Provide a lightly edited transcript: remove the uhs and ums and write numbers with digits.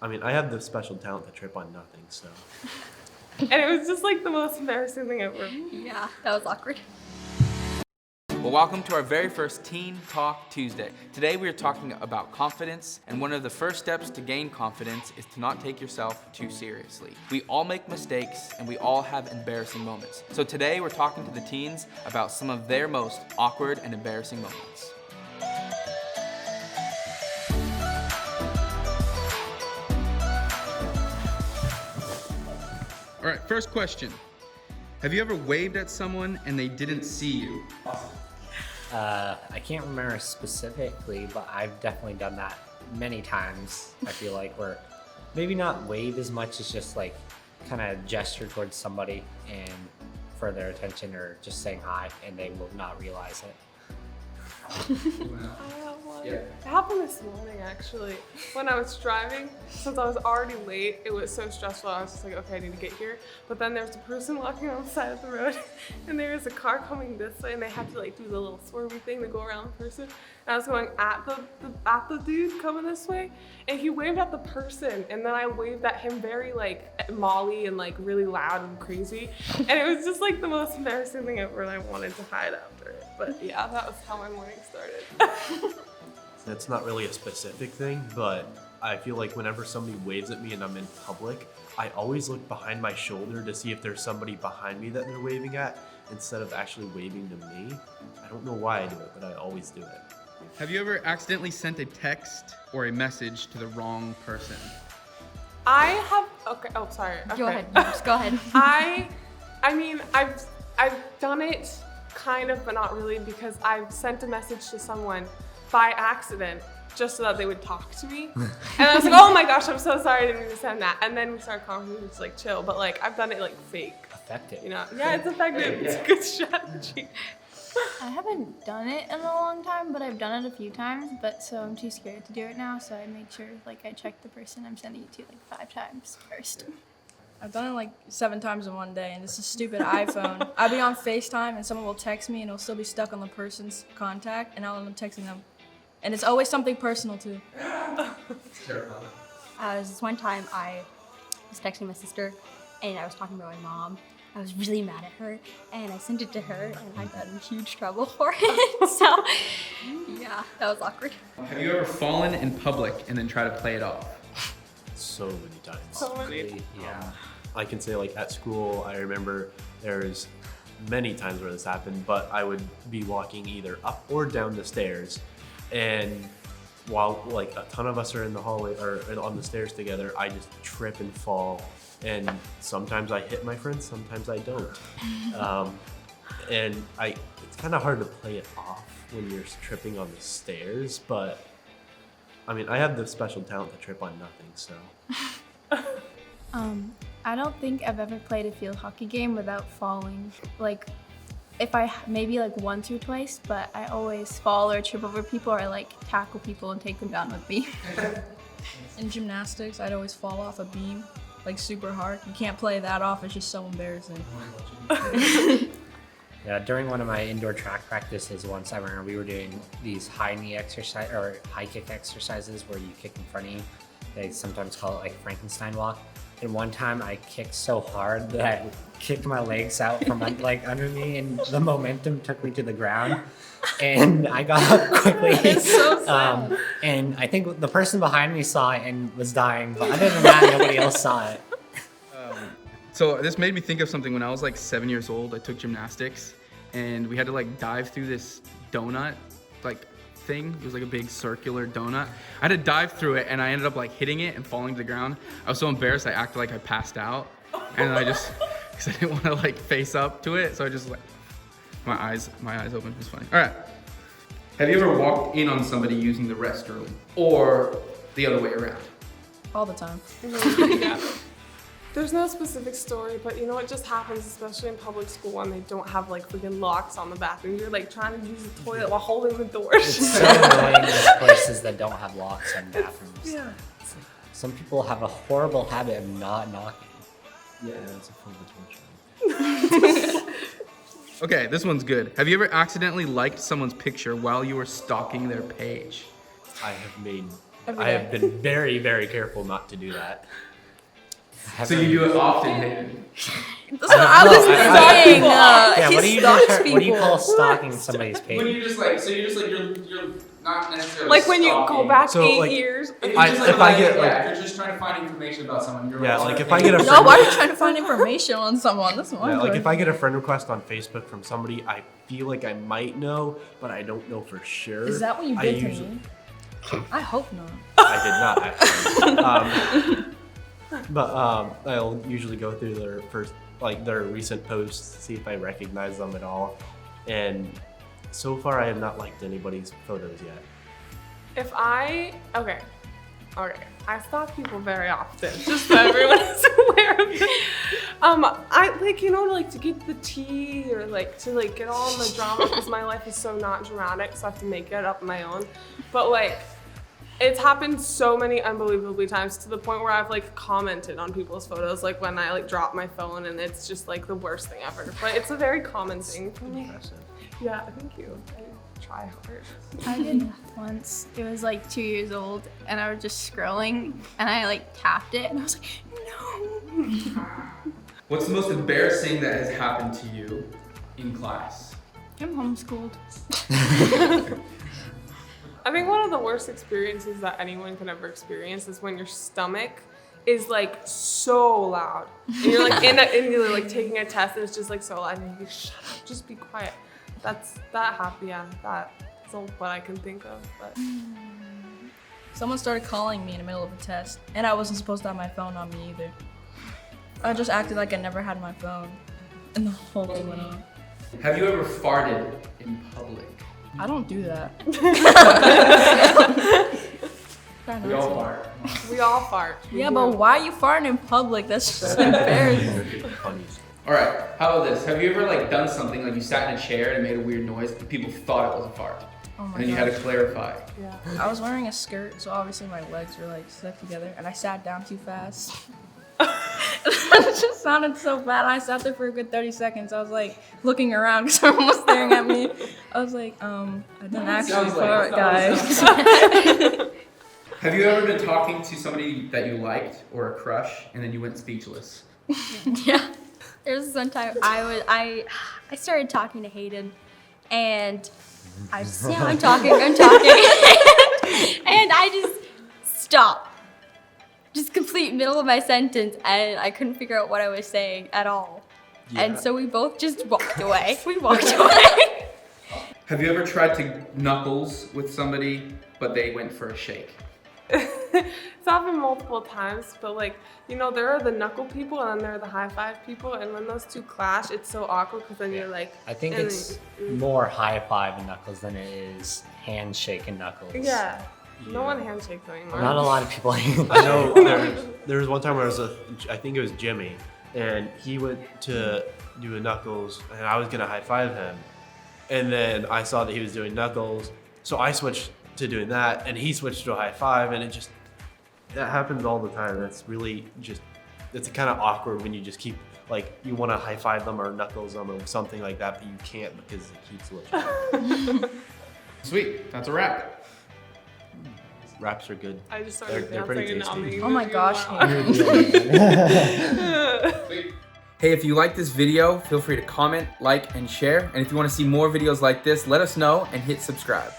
I mean, I have the special talent to trip on nothing, so. And it was just like the most embarrassing thing ever. Yeah, that was awkward. Well, welcome to our very first Teen Talk Tuesday. Today we are talking about confidence, and one of the first steps to gain confidence is to not take yourself too seriously. We all make mistakes, and we all have embarrassing moments. So today we're talking to the teens about some of their most awkward and embarrassing moments. All right, first question. Have you ever waved at someone and they didn't see you? I can't remember specifically, but I've definitely done that many times. I feel like where maybe not wave as much as just like kind of gesture towards somebody and for their attention or just saying hi and they will not realize it. It happened this morning actually. When I was driving, since I was already late, it was so stressful. I was just like, okay, I need to get here. But then there's a person walking on the side of the road and there was a car coming this way and they had to like do the little swervy thing to go around the person. And I was going at the dude coming this way and he waved at the person and then I waved at him very like Molly and like really loud and crazy. And it was just like the most embarrassing thing ever and I wanted to hide after it. But yeah, that was how my morning started. That's not really a specific thing, but I feel like whenever somebody waves at me and I'm in public, I always look behind my shoulder to see if there's somebody behind me that they're waving at instead of actually waving to me. I don't know why I do it, but I always do it. Have you ever accidentally sent a text or a message to the wrong person? I have, okay, oh, sorry. Okay. Go ahead, just go ahead. I mean, I've done it kind of, but not really, because I've sent a message to someone by accident just so that they would talk to me. And I was like, oh my gosh, I'm so sorry, I didn't mean to send that. And then we started conversating, just like chill, but like I've done it like fake. Effective. You know? Yeah, it's effective. It's a good strategy. I haven't done it in a long time, but I've done it a few times, so I'm too scared to do it now, so I make sure like I check the person I'm sending it to like 5 times first. I've done it like 7 times in one day, and it's a stupid iPhone. I'll be on FaceTime, and someone will text me, and it'll still be stuck on the person's contact, and I'll end up texting them. And it's always something personal, too. This one time I was texting my sister, and I was talking about my mom. I was really mad at her, and I sent it to her, and I got in huge trouble for it. So, yeah, that was awkward. Have you ever fallen in public and then try to play it off? So many times. So many. Yeah. I can say like at school, I remember there's many times where this happened, but I would be walking either up or down the stairs, and while like a ton of us are in the hallway or on the stairs together, I just trip and fall, and sometimes I hit my friends, sometimes I don't. And it's kind of hard to play it off when you're tripping on the stairs, but I mean, I have the special talent to trip on nothing, so. I don't think I've ever played a field hockey game without falling. Like, if I maybe like once or twice, but I always fall or trip over people or like tackle people and take them down with me. In gymnastics, I'd always fall off a beam, like super hard. You can't play that off, it's just so embarrassing. Yeah, during one of my indoor track practices once, I remember we were doing these high knee exercise or high kick exercises where you kick in front of you. They sometimes call it like Frankenstein walk. And one time I kicked so hard that I kicked my legs out from like under me, and the momentum took me to the ground. And I got up quickly. It's so sad. And I think the person behind me saw it and was dying, but other than that, nobody else saw it. So this made me think of something. When I was like 7 years old, I took gymnastics, and we had to like dive through this donut like thing. It was like a big circular donut. I had to dive through it, and I ended up like hitting it and falling to the ground. I was so embarrassed, I acted like I passed out, and I just, because I didn't want to like face up to it, so I just like, my eyes open. It was funny. All right. Have you ever walked in on somebody using the restroom, or the other way around? All the time. Yeah. There's no specific story, but you know what just happens, especially in public school when they don't have like freaking locks on the bathroom. You're like trying to use the toilet while holding the doors. It's so annoying in places that don't have locks on bathrooms. Yeah. Some people have a horrible habit of not knocking. Yeah, it's a form of torture. Okay, this one's good. Have you ever accidentally liked someone's picture while you were stalking their page? I have made Every I have day. been very, very careful not to do that. So you do it often, Hayden. That's what I was saying. Yeah, He what do you stalks what do you call people. stalking somebody's When page? you just like, so you're just like, you're not necessarily Like when you stalking. go back So, 8 like, years. It's I- just if I get, yeah, like- if you're just trying to find information about someone, you're Yeah, always like, if like, I get a No, friend- why are you trying to find information on someone? That's my Yeah, like if question. I get a friend request on Facebook from somebody I feel like I might know, but I don't know for sure. Is that what you I did to usually- me? I hope not. I did not actually. But I'll usually go through their their recent posts, see if I recognize them at all. And so far, I have not liked anybody's photos yet. Okay, I stalk people very often, just so everyone is aware of it. I like, to get the tea or like to like get all the drama because my life is so not dramatic, so I have to make it up on my own. But like, it's happened so many unbelievably times to the point where I've like commented on people's photos, like when I like drop my phone, and it's just like the worst thing ever. But it's a very common thing for me. Impressive. Yeah, thank you. I try hard. I did that once. It was like 2 years old, and I was just scrolling, and I like tapped it, and I was like, no. What's the most embarrassing that has happened to you in class? I'm homeschooled. I think one of the worst experiences that anyone can ever experience is when your stomach is like so loud. And you're like and you're like taking a test and it's just like so loud and you shut up, just be quiet. That's what I can think of. But Someone started calling me in the middle of a test, and I wasn't supposed to have my phone on me either. I just acted like I never had my phone, and the whole thing went on. Have you ever farted in public? I don't do that. We all fart. we all fart. Yeah, but why are you farting in public? That's just embarrassing. Funny. All right, how about this? Have you ever like done something like you sat in a chair and it made a weird noise, but people thought it was a fart, Oh my and then you god. had to clarify? Yeah. I was wearing a skirt, so obviously my legs were like stuck together, and I sat down too fast. It just sounded so bad. I sat there for a good 30 seconds. I was like looking around because everyone was staring at me. I was like, I didn't actually Sounds like- fart, guys. Have you ever been talking to somebody that you liked or a crush, and then you went speechless? Yeah. There was one time I started talking to Hayden, and I'm talking, and I just stopped. Just complete middle of my sentence, and I couldn't figure out what I was saying at all. And so we both just walked away. We walked away. Have you ever tried to knuckles with somebody, but they went for a shake? It's happened multiple times, but like, there are the knuckle people and then there are the high five people, and when those two clash, it's so awkward because then you're like, I think and it's more high five and knuckles than it is handshake and knuckles. yeah. No one handshakes anymore. Not a lot of people. I know there was one time where I think it was Jimmy, and he went to do a knuckles, and I was gonna high five him, and then I saw that he was doing knuckles, so I switched to doing that, and he switched to a high five, and that happens all the time. That's really it's kind of awkward when you just keep like you want to high five them or knuckles them or something like that, but you can't because it keeps switching. Sweet, that's a wrap. Raps are good. I just started They're pretty dancing and tasty. numbing. Oh my gosh, Wow. Hey, if you like this video, feel free to comment, like, and share. And if you want to see more videos like this, let us know and hit subscribe.